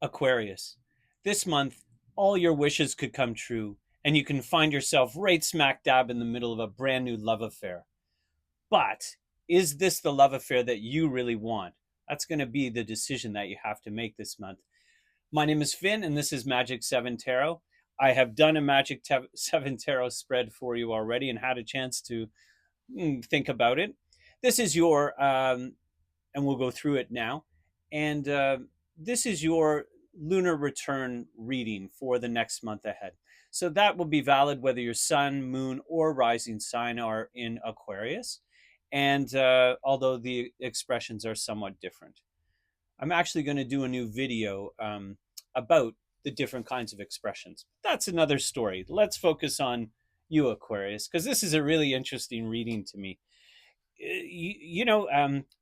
Aquarius, this month, all your wishes could come true, and you can find yourself right smack dab in the middle of a brand new love affair. But is this the love affair that you really want? That's going to be the decision that you have to make this month. My name is Finn, and this is Magic 7 Tarot. I have done a 7 Tarot spread for you already and had a chance to think about it. This is your and we'll go through it now. And this is your lunar return reading for the next month ahead. So that will be valid whether your sun, moon, or rising sign are in Aquarius. And although the expressions are somewhat different, I'm actually going to do a new video about the different kinds of expressions. That's another story. Let's focus on you, Aquarius, because this is a really interesting reading to me.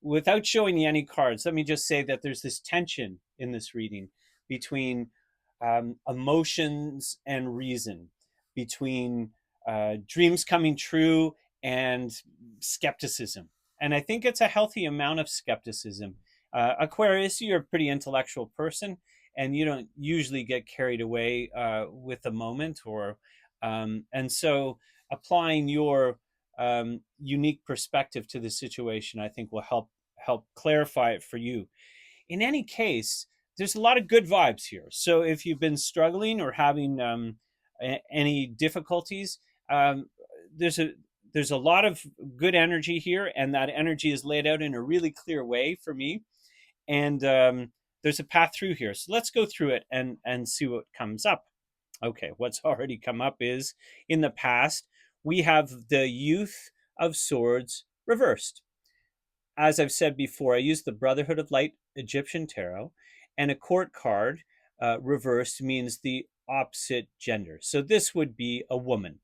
Without showing you any cards, let me just say that there's this tension in this reading between emotions and reason, between dreams coming true and skepticism. And I think it's a healthy amount of skepticism. Aquarius, you're a pretty intellectual person, and you don't usually get carried away with the moment, and so applying your unique perspective to the situation, I think will help clarify it for you. In any case, there's a lot of good vibes here. So if you've been struggling or having any difficulties, there's a there's a lot of good energy here, and that energy is laid out in a really clear way for me. And there's a path through here. So let's go through it and see what comes up. Okay, what's already come up is in the past, we have the Youth of Swords reversed. As I've said before, I use the Brotherhood of Light Egyptian Tarot, and a court card reversed means the opposite gender. So this would be a woman.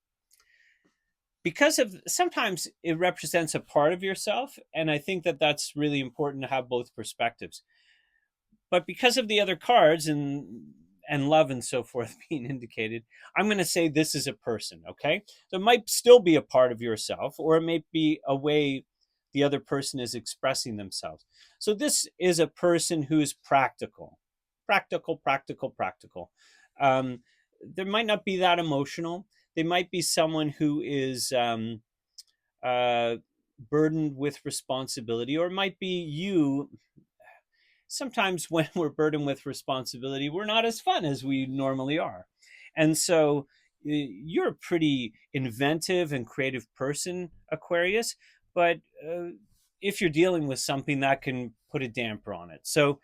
Because of sometimes it represents a part of yourself, and I think that that's really important to have both perspectives. But because of the other cards and love and so forth being indicated, I'm going to say this is a person, okay? So it might still be a part of yourself, or it may be a way the other person is expressing themselves. So this is a person who is practical, practical, practical, practical. There might not be that emotional. They might be someone who is uh, burdened with responsibility, or it might be you. Sometimes when we're burdened with responsibility, we're not as fun as we normally are. And so you're a pretty inventive and creative person, Aquarius, but if you're dealing with something that can put a damper on it. So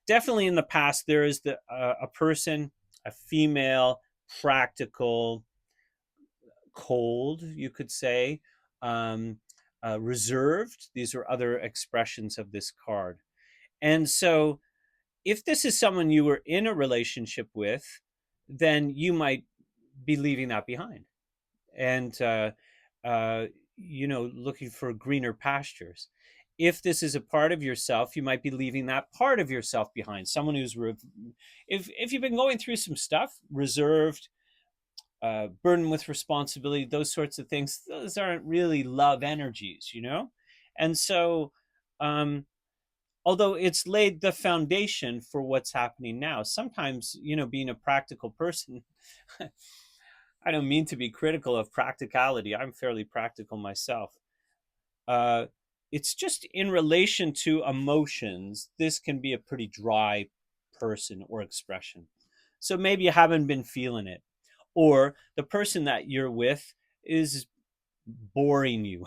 definitely in the past, there is a person, a female, practical, cold, you could say, um, reserved. These are other expressions of this card. And so if this is someone you were in a relationship with, then you might be leaving that behind and, uh, looking for greener pastures. If this is a part of yourself, you might be leaving that part of yourself behind. Someone who's, if you've been going through some stuff, reserved, burdened with responsibility, those sorts of things, those aren't really love energies. And so, um, although it's laid the foundation for what's happening now. Sometimes, being a practical person, I don't mean to be critical of practicality. I'm fairly practical myself. Uh, it's just in relation to emotions, this can be a pretty dry person or expression. So maybe you haven't been feeling it, or the person that you're with is boring you.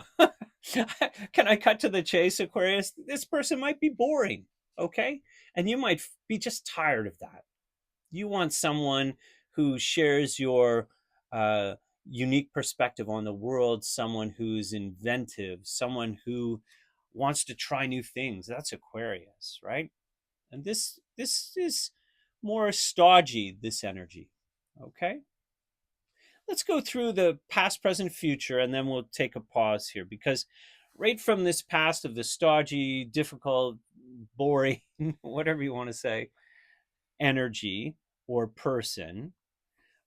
Can I cut to the chase, Aquarius? This person might be boring, okay? And you might be just tired of that. You want someone who shares your uh, unique perspective on the world, someone who's inventive, someone who wants to try new things. That's Aquarius, right? And this is more stodgy, this energy, okay? Let's go through the past, present, future, and then we'll take a pause here because right from this past of the stodgy, difficult, boring, whatever you want to say, energy or person,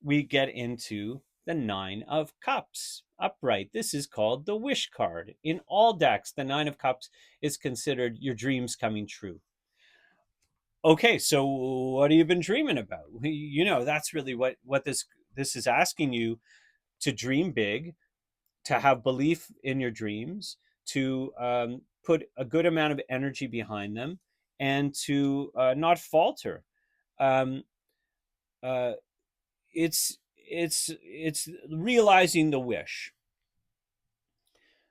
we get into the Nine of Cups upright. This is called the Wish card. In all decks, the Nine of Cups is considered your dreams coming true. Okay, so what have you been dreaming about? That's really what this is asking you, to dream big, to have belief in your dreams, to put a good amount of energy behind them, and to not falter. Um, uh, it's realizing the wish.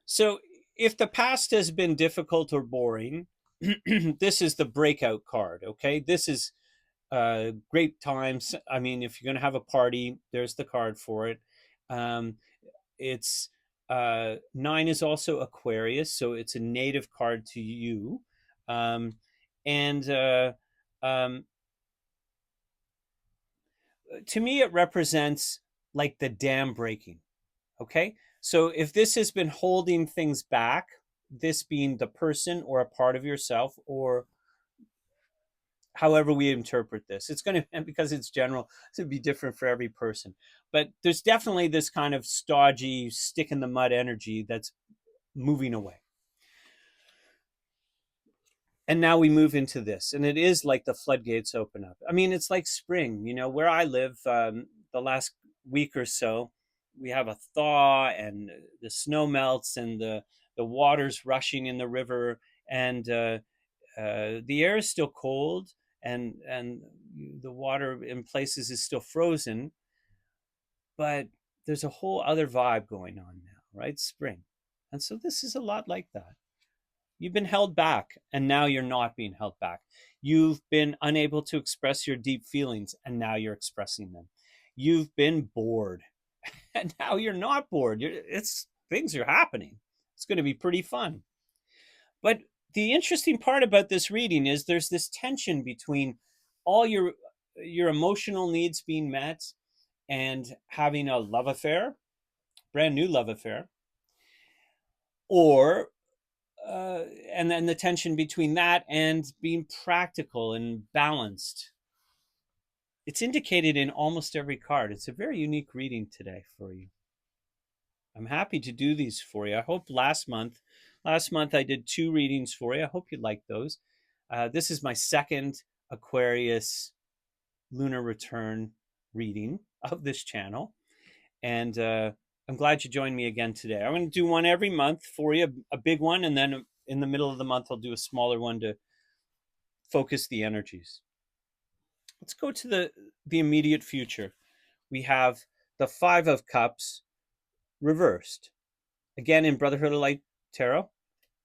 So if the past has been difficult or boring, this is the breakout card. Okay, this is great times. I mean, if you're going to have a party, there's the card for it. Um, it's 9 is also Aquarius, so it's a native card to you. Um, and um, to me, it represents like the dam breaking. Okay. So if this has been holding things back, this being the person or a part of yourself, or however we interpret this, it's going to, because it's general, it's going to be different for every person. But there's definitely this kind of stodgy, stick in the mud energy that's moving away. And now we move into this, and it is like the floodgates open up. I mean, it's like spring, where I live. The last week or so, we have a thaw, and the snow melts, and the water's rushing in the river, and the air is still cold, and the water in places is still frozen, but there's a whole other vibe going on now, right? Spring. And so this is a lot like that. You've been held back, and now you're not being held back. You've been unable to express your deep feelings, and now you're expressing them. You've been bored, and now you're not bored. It's things are happening. It's going to be pretty fun. But the interesting part about this reading is there's this tension between all your emotional needs being met and having a love affair, brand new love affair, or and then the tension between that and being practical and balanced. It's indicated in almost every card. It's a very unique reading today for you. I'm happy to do these for you. I hope last month I did 2 readings for you. I hope you liked those. This is my second Aquarius lunar return reading of this channel, and I'm glad you joined me again today. I'm going to do one every month for you, a big one, and then in the middle of the month I'll do a smaller one to focus the energies. Let's go to the immediate future. We have the 5 of Cups reversed. Again, in Brotherhood of Light Tarot,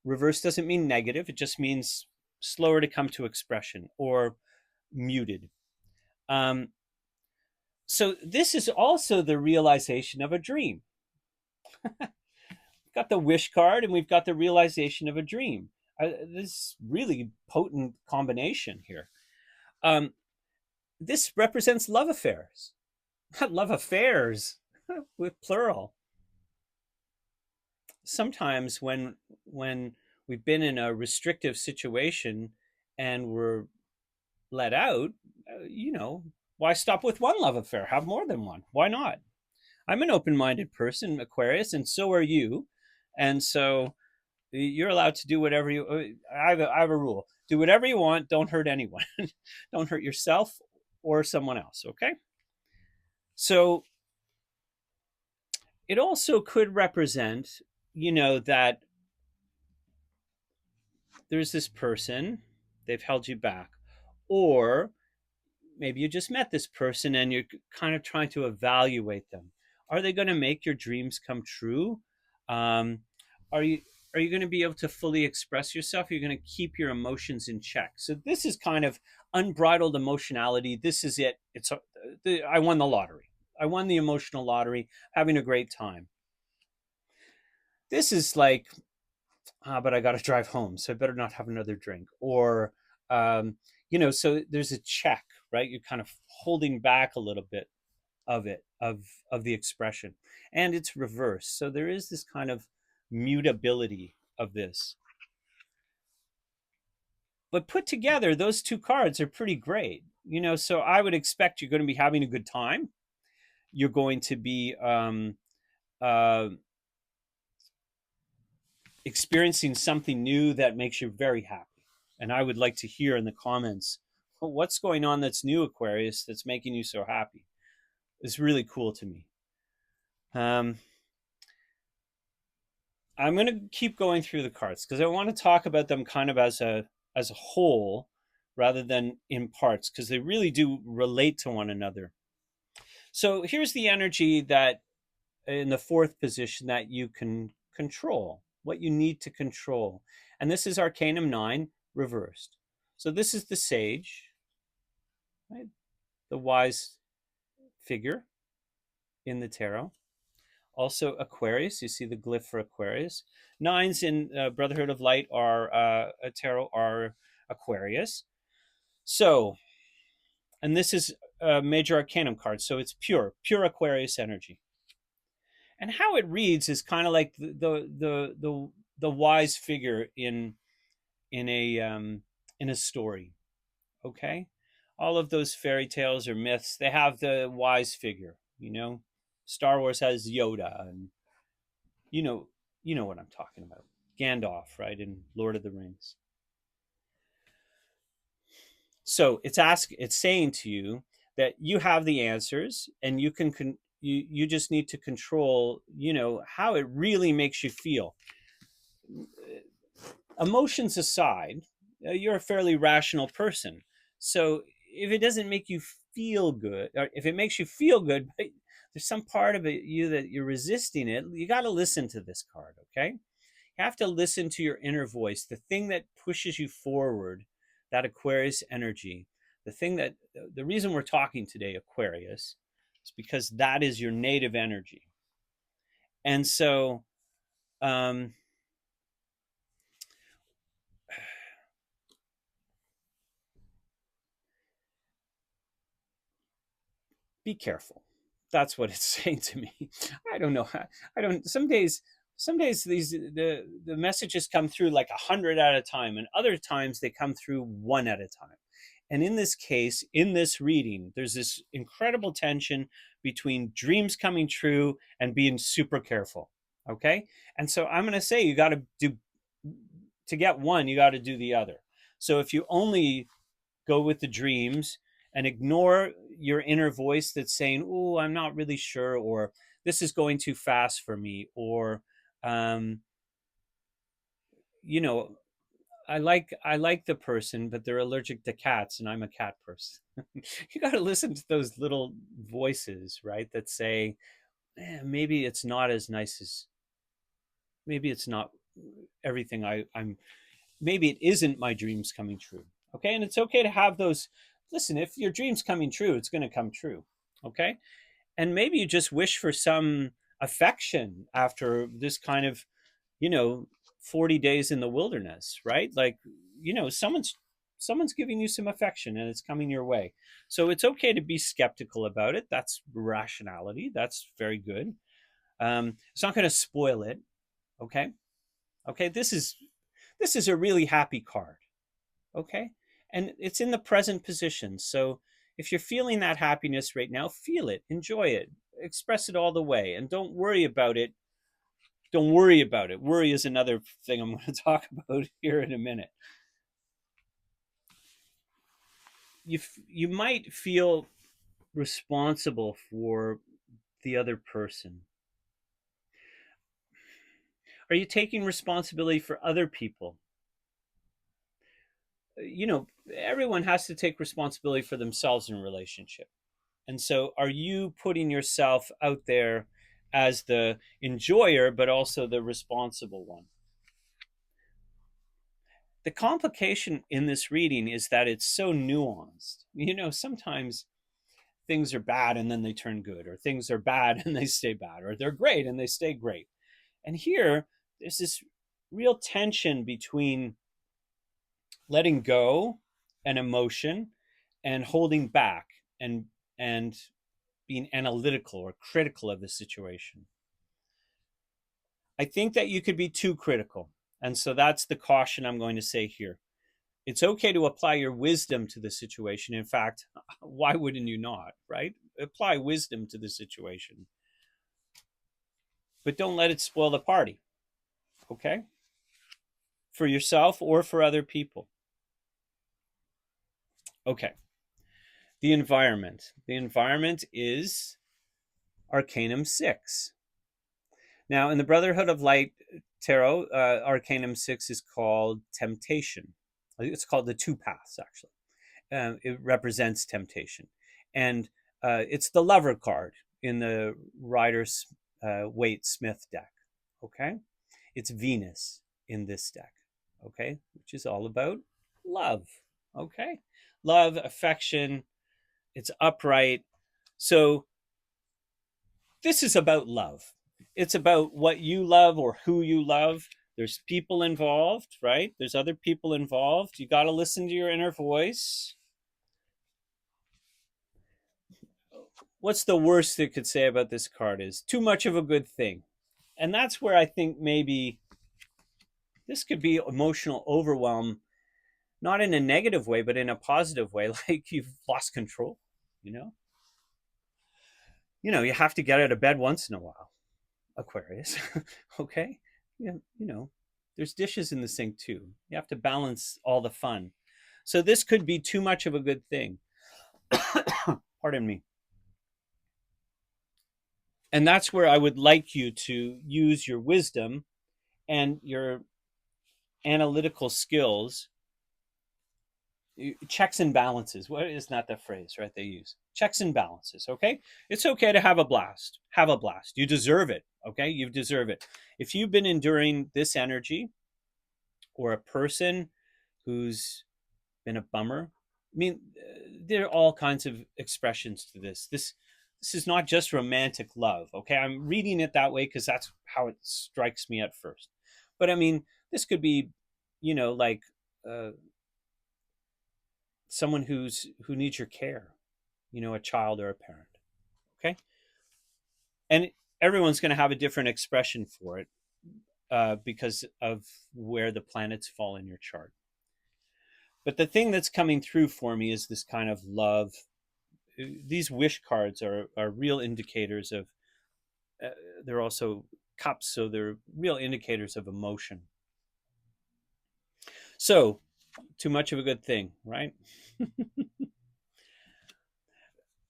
reverse doesn't mean negative. It just means slower to come to expression or muted. Um, so this is also the realization of a dream. We've got the wish card, and we've got the realization of a dream. This really potent combination here. Um, this represents love affairs, not love affairs with plural. Sometimes when we've been in a restrictive situation and we're let out, why stop with one love affair? Have more than one. Why not? I'm an open-minded person, Aquarius, and so are you. And so you're allowed to do whatever you. I have a rule: do whatever you want. Don't hurt anyone. Don't hurt yourself or someone else. Okay. So it also could represent, that there's this person, they've held you back, or maybe you just met this person and you're kind of trying to evaluate them. Are they going to make your dreams come true? Um, are you are you going to be able to fully express yourself? You're going to keep your emotions in check. So this is kind of unbridled emotionality. This is it. I won the lottery. I won the emotional lottery, having a great time. This is like, but I got to drive home, so I better not have another drink. Or, so there's a check, right? You're kind of holding back a little bit of it, of the expression, and it's reversed. So there is this kind of mutability of this. But put together, those 2 cards are pretty great. So I would expect you're going to be having a good time. You're going to be uh, experiencing something new that makes you very happy. And I would like to hear in the comments what's going on that's new, Aquarius, that's making you so happy? It's really cool to me. Um, I'm going to keep going through the cards because I want to talk about them kind of as a whole rather than in parts, because they really do relate to one another. So here's the energy that in the fourth position that you can control, what you need to control. And this is Arcanum 9 reversed. So this is the sage, right? The wise figure in the tarot. Also Aquarius, you see the glyph for Aquarius. Nines in Brotherhood of Light are a tarot are Aquarius. So, and this is a major arcanum card, so it's pure Aquarius energy. And how it reads is kind of like the wise figure in a story. Okay, all of those fairy tales or myths, they have the wise figure. Star Wars has Yoda, and you know you know what I'm talking about. Gandalf, right, in Lord of the Rings. So it's saying to you that you have the answers, and you just need to control, how it really makes you feel. Emotions aside, you're a fairly rational person. So if it doesn't make you feel good, or if it makes you feel good, but there's some part of you that you're resisting it, you got to listen to this card, okay? You have to listen to your inner voice, the thing that pushes you forward, that Aquarius energy. The reason we're talking today, Aquarius, is because that is your native energy. And so, um, be careful. That's what it's saying to me. I don't know. I don't. Some days the messages come through like 100 at a time, and other times they come through one at a time. And in this case, in this reading, there's this incredible tension between dreams coming true and being super careful. Okay, and so I'm going to say you got to do to get one, you got to do the other. So if you only go with the dreams and ignore your inner voice that's saying, "Oh, I'm not really sure," or "This is going too fast for me," or um, you know, I like the person, but they're allergic to cats, and I'm a cat person. You got to listen to those little voices, right? That say, maybe it's not as nice as, maybe it's not everything I'm maybe it isn't my dreams coming true. Okay. And it's okay to have those. Listen, if your dream's coming true, it's going to come true. Okay. And maybe you just wish for some affection after this kind of, you know 40 days in the wilderness, right? Like, someone's giving you some affection and it's coming your way. So it's okay to be skeptical about it. That's rationality. That's very good. It's not going to spoil it. Okay. Okay. This is a really happy card. Okay. And it's in the present position. So if you're feeling that happiness right now, feel it, enjoy it, express it all the way, and don't worry about it. Don't worry about it. Worry is another thing I'm going to talk about here in a minute. You might feel responsible for the other person. Are you taking responsibility for other people? Everyone has to take responsibility for themselves in a relationship. And so, are you putting yourself out there as the enjoyer, but also the responsible one? The complication in this reading is that it's so nuanced. Sometimes things are bad and then they turn good, or things are bad and they stay bad, or they're great and they stay great. And here, there's this real tension between letting go and emotion and holding back and being analytical or critical of the situation. I think that you could be too critical. And so that's the caution I'm going to say here. It's okay to apply your wisdom to the situation. In fact, why wouldn't you not, right? Apply wisdom to the situation. But don't let it spoil the party, okay? For yourself or for other people. Okay. The environment. The environment is Arcanum 6. Now, in the Brotherhood of Light Tarot, Arcanum 6 is called Temptation. It's called the Two Paths, actually. It represents temptation. And it's the Lover card in the Rider Waite Smith deck. Okay? It's Venus in this deck. Okay? Which is all about love. Okay? Love, affection, it's upright. So this is about love. It's about what you love or who you love. There's people involved, right? There's other people involved. You got to listen to your inner voice. What's the worst they could say about this card is too much of a good thing. And that's where I think maybe this could be emotional overwhelm, not in a negative way, but in a positive way, like you've lost control, you know? You have to get out of bed once in a while, Aquarius. Okay? Yeah, there's dishes in the sink too. You have to balance all the fun. So this could be too much of a good thing. Pardon me. And that's where I would like you to use your wisdom and your analytical skills. Checks and balances. What is not the phrase, right? They use checks and balances. Okay. It's okay to have a blast. Have a blast. You deserve it. Okay. You deserve it. If you've been enduring this energy or a person who's been a bummer, I mean, there are all kinds of expressions to this. This is not just romantic love. Okay. I'm reading it that way because that's how it strikes me at first. But I mean, this could be, like, someone who needs your care, a child or a parent. Okay. And everyone's going to have a different expression for it because of where the planets fall in your chart. But the thing that's coming through for me is this kind of love. These wish cards are real indicators of, they're also cups, so they're real indicators of emotion. So, too much of a good thing, right?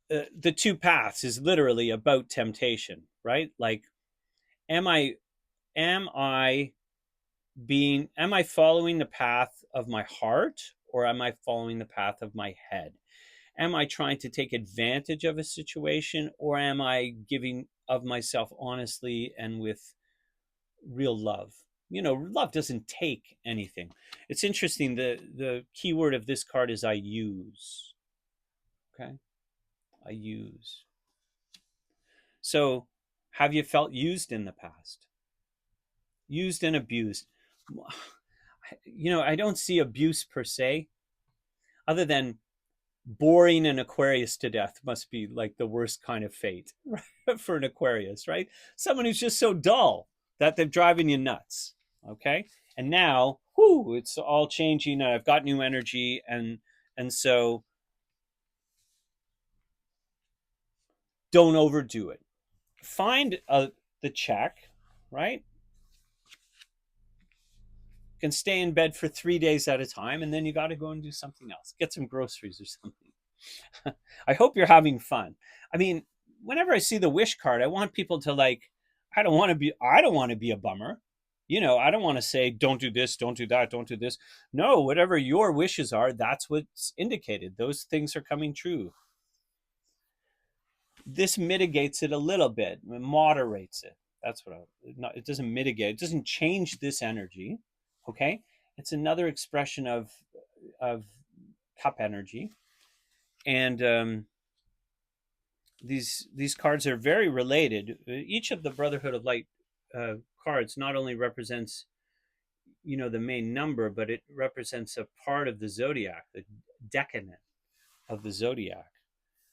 The two paths is literally about temptation, right? Like, am I am I am I following the path of my heart, or am I following the path of my head? Am I trying to take advantage of a situation, or am I giving of myself honestly and with real love? Love doesn't take anything. It's interesting. The key word of this card is I use. Okay. I use. So, have you felt used in the past? Used and abused. I don't see abuse per se, other than boring an Aquarius to death must be like the worst kind of fate for an Aquarius, right? Someone who's just so dull that they're driving you nuts. Okay. And now, it's all changing. I've got new energy. And so don't overdo it. Find the check, right? You can stay in bed for 3 days at a time, and then you got to go and do something else. Get some groceries or something. I hope you're having fun. I mean, whenever I see the wish card, I want people to, like, I don't want to be a bummer. I don't want to say don't do this, don't do that, don't do this. No, whatever your wishes are, that's what's indicated. Those things are coming true. This mitigates it a little bit, moderates it. That's what it doesn't mitigate. It doesn't change this energy. Okay, it's another expression of cup energy, and these cards are very related. Each of the Brotherhood of Light cards not only represents the main number, but it represents a part of the zodiac, the decadent of the zodiac.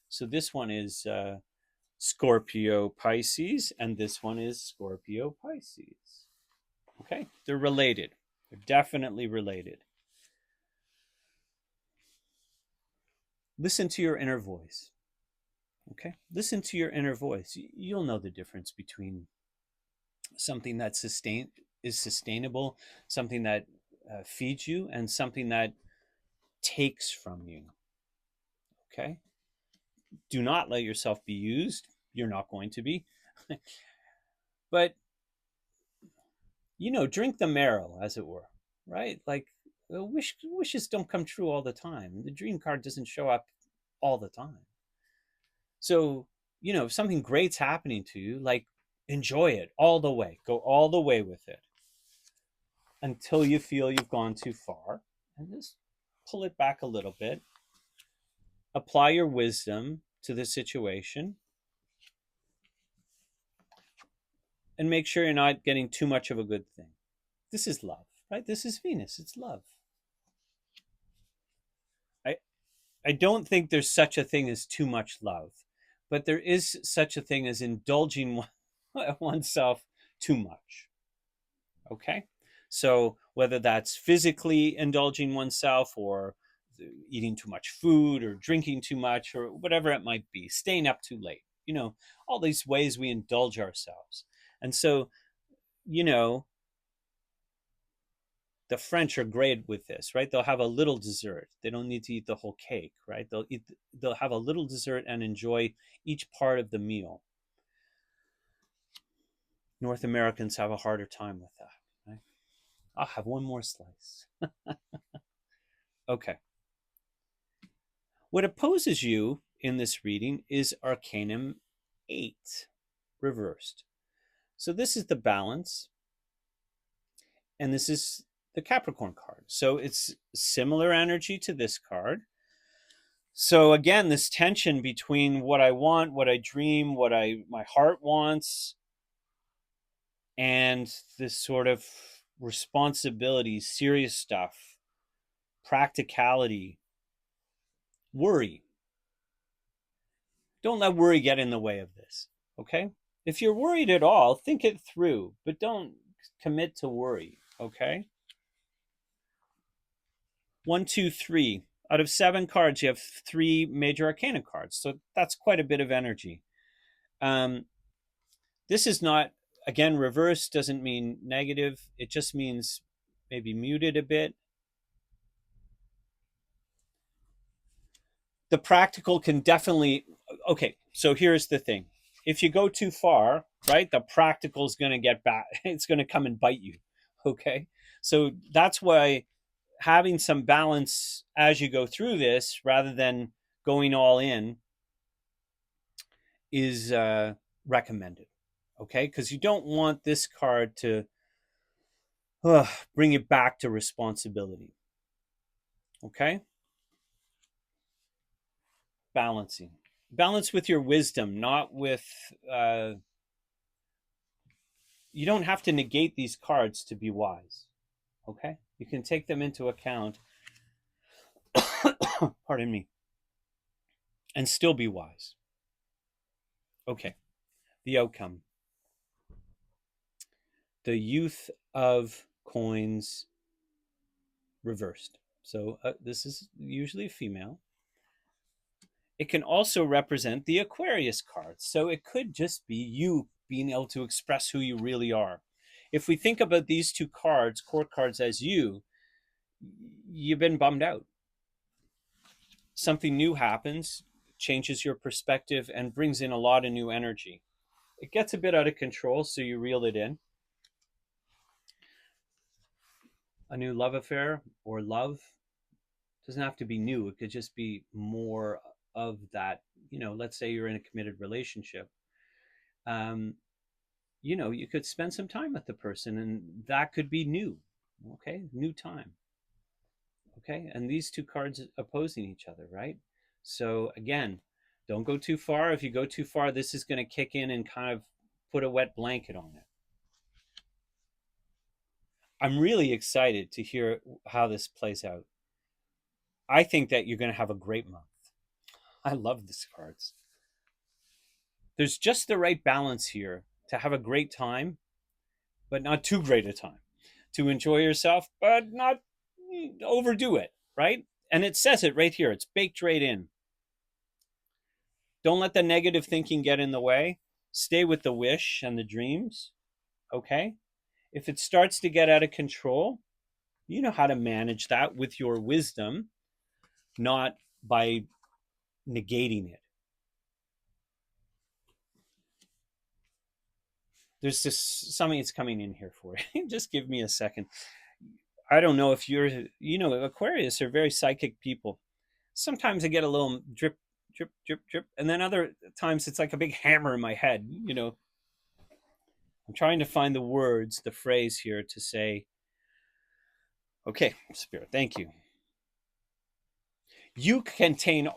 So this one is Scorpio Pisces, and this one is Scorpio Pisces. Okay, they're related. They're definitely related. Listen to your inner voice. Okay, listen to your inner voice. You'll know the difference between something that is sustainable, something that feeds you, and something that takes from you. Okay. Do not let yourself be used. You're not going to be. But, drink the marrow, as it were, right? Like, wishes don't come true all the time. The dream card doesn't show up all the time. So, if something great's happening to you, like, enjoy it all the way. Go all the way with it until you feel you've gone too far, and just pull it back a little bit. Apply your wisdom to the situation and make sure you're not getting too much of a good thing. This is love, right? This is Venus. It's love. I I don't think there's such a thing as too much love, but there is such a thing as indulging oneself too much. Okay? So whether that's physically indulging oneself or eating too much food or drinking too much or whatever it might be, staying up too late, all these ways we indulge ourselves. And so, you know, the French are great with this, right? They'll have a little dessert. They don't need to eat the whole cake, right? They'll have a little dessert and enjoy each part of the meal. North Americans have a harder time with that, right? I'll have one more slice. Okay. What opposes you in this reading is Arcanum 8 reversed. So this is the balance, and this is the Capricorn card. So it's similar energy to this card. So again, this tension between what I want, what I dream, what my heart wants, and this sort of responsibility, serious stuff, practicality, worry. Don't let worry get in the way of this, okay? If you're worried at all, think it through, but don't commit to worry, okay? 1, 2, 3. Out of 7 cards, you have 3 major arcana cards, so that's quite a bit of energy. This is not, again, reverse doesn't mean negative. It just means maybe muted a bit. The practical can definitely, okay, so here's the thing. If you go too far, right, the practical is going to get back. It's going to come and bite you, okay? So that's why having some balance as you go through this rather than going all in is recommended, okay? Because you don't want this card to bring you back to responsibility, okay? Balancing. Balance with your wisdom, not with you don't have to negate these cards to be wise, okay? You can take them into account, pardon me, and still be wise. Okay, the outcome. The youth of coins reversed. So this is usually a female. It can also represent the Aquarius card. So it could just be you being able to express who you really are. If we think about these 2 cards, court cards, as you've been bummed out. Something new happens, changes your perspective, and brings in a lot of new energy. It gets a bit out of control, so you reel it in. A new love affair or love doesn't have to be new. It could just be more of that. Let's say you're in a committed relationship. You could spend some time with the person, and that could be new. Okay, new time. Okay, and these 2 cards opposing each other, right? So again, don't go too far. If you go too far, this is going to kick in and kind of put a wet blanket on it. I'm really excited to hear how this plays out. I think that you're going to have a great month. I love these cards. There's just the right balance here to have a great time, but not too great a time. To enjoy yourself, but not overdo it, right? And it says it right here. It's baked right in. Don't let the negative thinking get in the way. Stay with the wish and the dreams, okay? If it starts to get out of control, you know how to manage that with your wisdom, not by negating it. There's just something that's coming in here for you. Just give me a second. I don't know if Aquarius are very psychic people. Sometimes I get a little drip, drip, drip, drip, and then other times it's like a big hammer in my head. I'm trying to find the words, the phrase here to say, okay, Spirit, thank you. You contain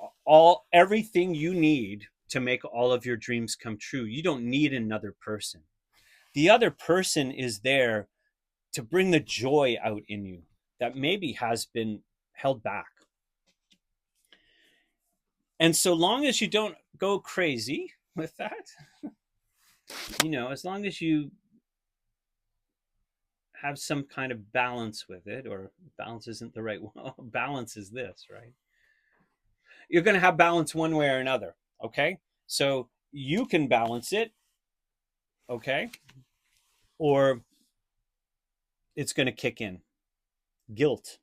everything you need to make all of your dreams come true. You don't need another person. The other person is there to bring the joy out in you that maybe has been held back. And so long as you don't go crazy with that, as long as you have some kind of balance with it, or balance isn't the right one. Balance is this, right? You're going to have balance one way or another. Okay. So you can balance it. Okay. Or it's going to kick in guilt,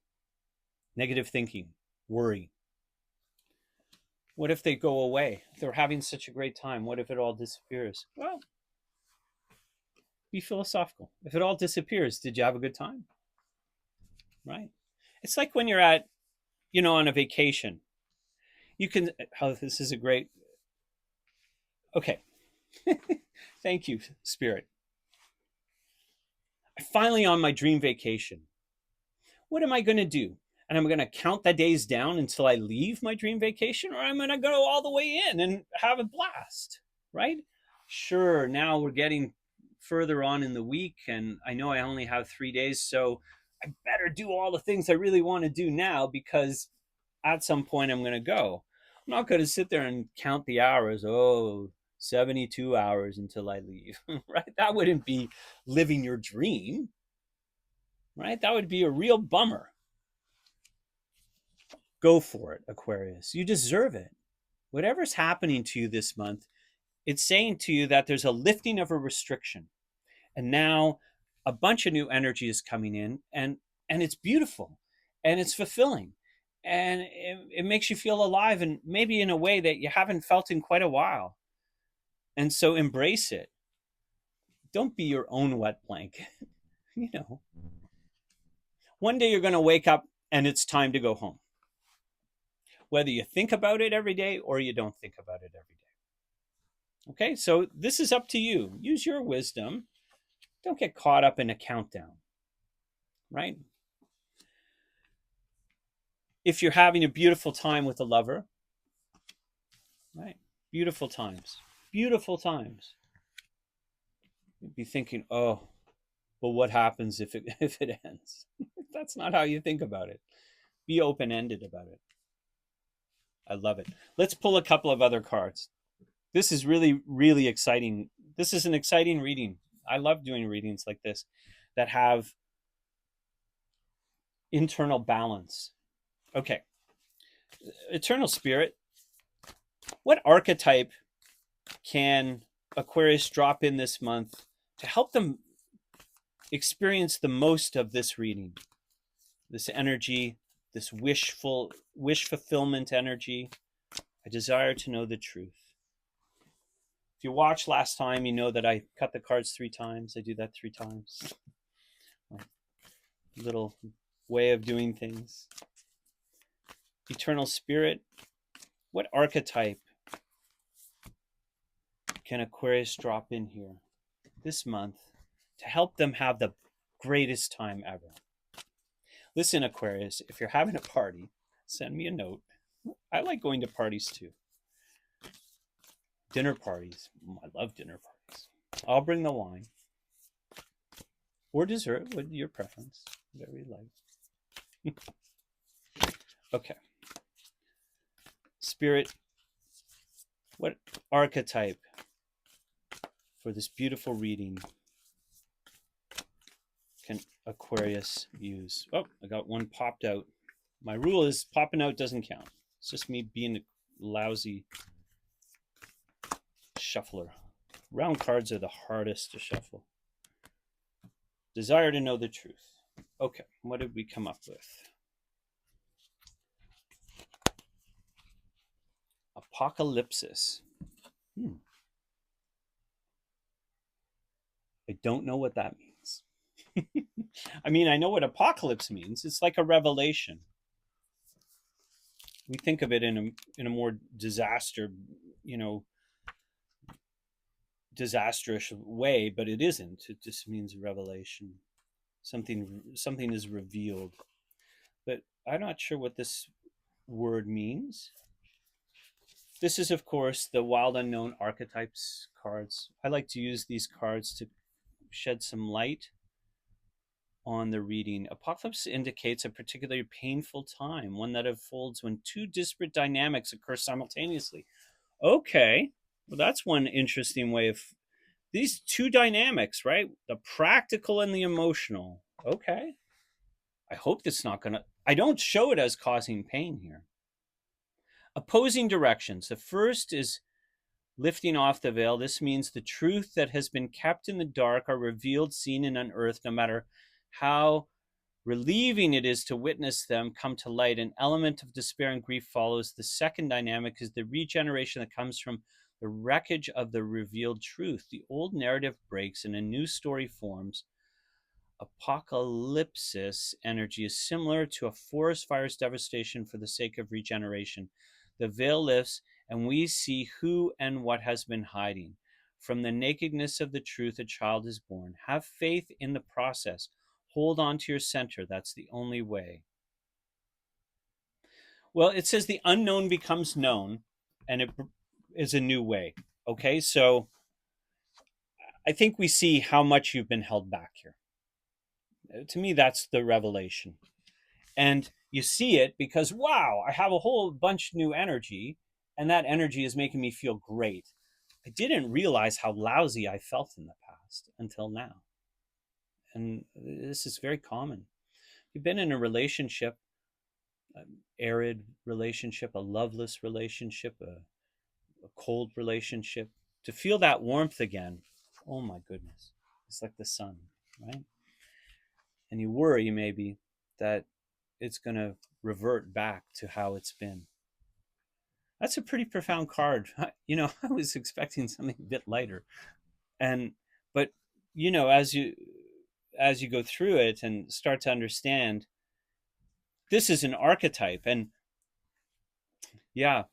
negative thinking, worry. What if they go away? They're having such a great time. What if it all disappears? Well, be philosophical. If it all disappears, did you have a good time? Right? It's like when you're on a vacation. You can, this is a great, okay. Thank you, Spirit. I'm finally on my dream vacation. What am I going to do? And I'm going to count the days down until I leave my dream vacation, or I'm going to go all the way in and have a blast, right? Sure, now we're getting further on in the week, and I know I only have 3 days, so I better do all the things I really want to do now, because at some point I'm going to go. I'm not going to sit there and count the hours. 72 hours until I leave, right? That wouldn't be living your dream, right? That would be a real bummer. Go for it, Aquarius. You deserve it. Whatever's happening to you this month, it's saying to you that there's a lifting of a restriction. And now a bunch of new energy is coming in, and it's beautiful and it's fulfilling. And it makes you feel alive, and maybe in a way that you haven't felt in quite a while. And so embrace it. Don't be your own wet blanket. One day you're going to wake up and it's time to go home. Whether you think about it every day or you don't think about it every day. Okay, so this is up to you. Use your wisdom. Don't get caught up in a countdown, right? If you're having a beautiful time with a lover, right? Beautiful times. Beautiful times. You'd be thinking, oh, but what happens if it ends? That's not how you think about it. Be open-ended about it. I love it. Let's pull a couple of other cards. This is really, really exciting. This is an exciting reading. I love doing readings like this that have internal balance. Okay. Eternal Spirit, what archetype can Aquarius drop in this month to help them experience the most of this reading? This energy, this wish fulfillment energy. I desire to know the truth. If you watched last time, you know that I cut the cards 3 times. I do that 3 times. Little way of doing things. Eternal Spirit, what archetype can Aquarius drop in here this month to help them have the greatest time ever? Listen, Aquarius, if you're having a party, send me a note. I like going to parties too. Dinner parties. I love dinner parties. I'll bring the wine. Or dessert, with your preference. Whatever you like. Okay. Spirit, what archetype for this beautiful reading can Aquarius use? Oh, I got one popped out. My rule is popping out doesn't count. It's just me being a lousy shuffler. Round cards are the hardest to shuffle. Desire to know the truth. Okay, what did we come up with? Apocalypsis. I don't know what that means. I mean, I know what apocalypse means. It's like a revelation. We think of it in a more you know, disastrous way, but it isn't. It just means revelation. Something is revealed. But I'm not sure what this word means. This is, of course, the Wild Unknown Archetypes cards. I like to use these cards to shed some light on the reading. Apocalypse indicates a particularly painful time, one that unfolds when two disparate dynamics occur simultaneously. Okay, well, that's one interesting way of these two dynamics, right? The practical and the emotional. Okay. I hope that's not going to, I don't show it as causing pain here. Opposing directions. The first is lifting off the veil. This means the truth that has been kept in the dark are revealed, seen, and unearthed, no matter how relieving it is to witness them come to light. An element of despair and grief follows. The second dynamic is the regeneration that comes from the wreckage of the revealed truth. The old narrative breaks and a new story forms. Apocalypsis energy is similar to a forest fire's devastation for the sake of regeneration. The veil lifts, and we see who and what has been hiding. From the nakedness of the truth, a child is born. Have faith in the process. Hold on to your center. That's the only way. Well, it says the unknown becomes known, and it is a new way. Okay, so I think we see how much you've been held back here. To me, that's the revelation. And you see it because, wow, I have a whole bunch of new energy, and that energy is making me feel great. I didn't realize how lousy I felt in the past until now. And this is very common. You've been in a relationship, an arid relationship, a loveless relationship, a cold relationship. To feel that warmth again, oh my goodness, it's like the sun, right? And you worry maybe that it's going to revert back to how it's been. That's a pretty profound card. I was expecting something a bit lighter. And but as you go through it and start to understand, this is an archetype. And yeah,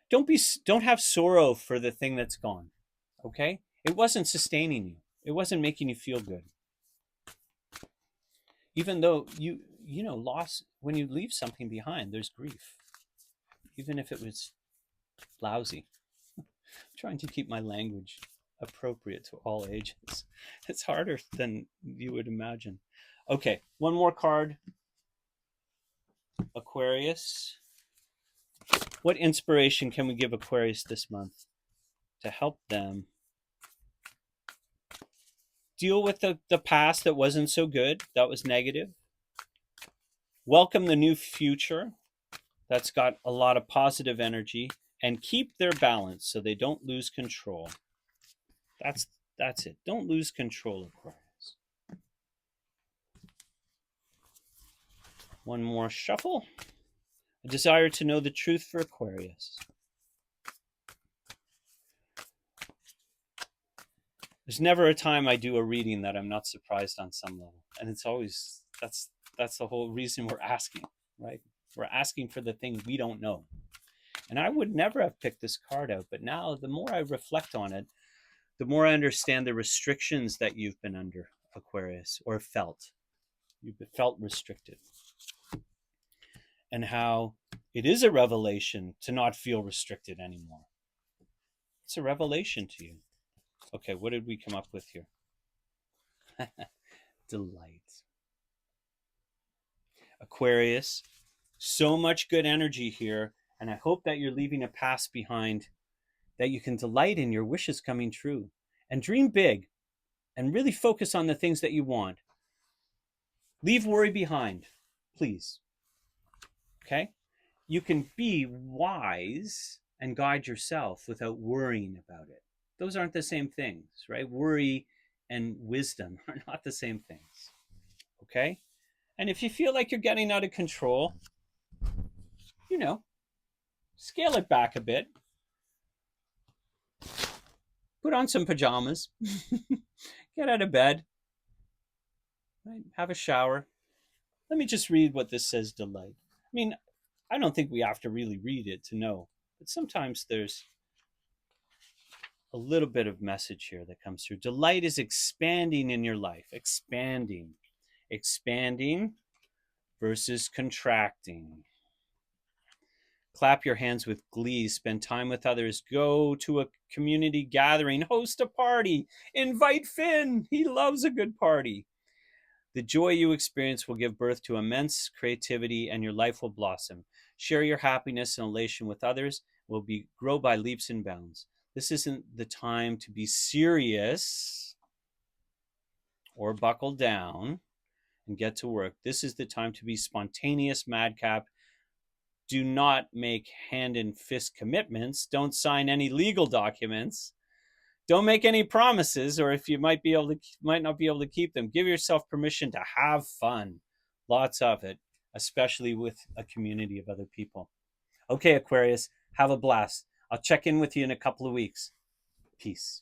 don't have sorrow for the thing that's gone. Okay? It wasn't sustaining you. It wasn't making you feel good. Even though loss, when you leave something behind, there's grief. Even if it was lousy. I'm trying to keep my language appropriate to all ages. It's harder than you would imagine. Okay, one more card. Aquarius. What inspiration can we give Aquarius this month to help them deal with the past that wasn't so good, that was negative? Welcome the new future that's got a lot of positive energy, and keep their balance so they don't lose control. That's it. Don't lose control, Aquarius. One more shuffle. A desire to know the truth for Aquarius. There's never a time I do a reading that I'm not surprised on some level. And it's always, that's the whole reason we're asking, right? We're asking for the thing we don't know. And I would never have picked this card out, but now the more I reflect on it, the more I understand the restrictions that you've been under, Aquarius, or felt. You've felt restricted. And how it is a revelation to not feel restricted anymore. It's a revelation to you. Okay, what did we come up with here? Delight. Aquarius, so much good energy here, and I hope that you're leaving a past behind, that you can delight in your wishes coming true, and dream big, and really focus on the things that you want. Leave worry behind, please. Okay? You can be wise and guide yourself without worrying about it. Those aren't the same things, right? Worry and wisdom are not the same things. Okay? And if you feel like you're getting out of control, Scale it back a bit. Put on some pajamas. Get out of bed. Right? Have a shower. Let me just read what this says, delight. I mean, I don't think we have to really read it to know, but sometimes there's a little bit of message here that comes through. Delight is expanding in your life, expanding, expanding versus contracting. Clap your hands with glee, spend time with others, go to a community gathering, host a party, invite Finn. He loves a good party. The joy you experience will give birth to immense creativity and your life will blossom. Share your happiness and elation with others, will be grow by leaps and bounds. This isn't the time to be serious or buckle down and get to work. This is the time to be spontaneous, madcap. Do not make hand and fist commitments. Don't sign any legal documents. Don't make any promises, or if you might not be able to keep them, give yourself permission to have fun. Lots of it, especially with a community of other people. Okay, Aquarius, have a blast. I'll check in with you in a couple of weeks. Peace.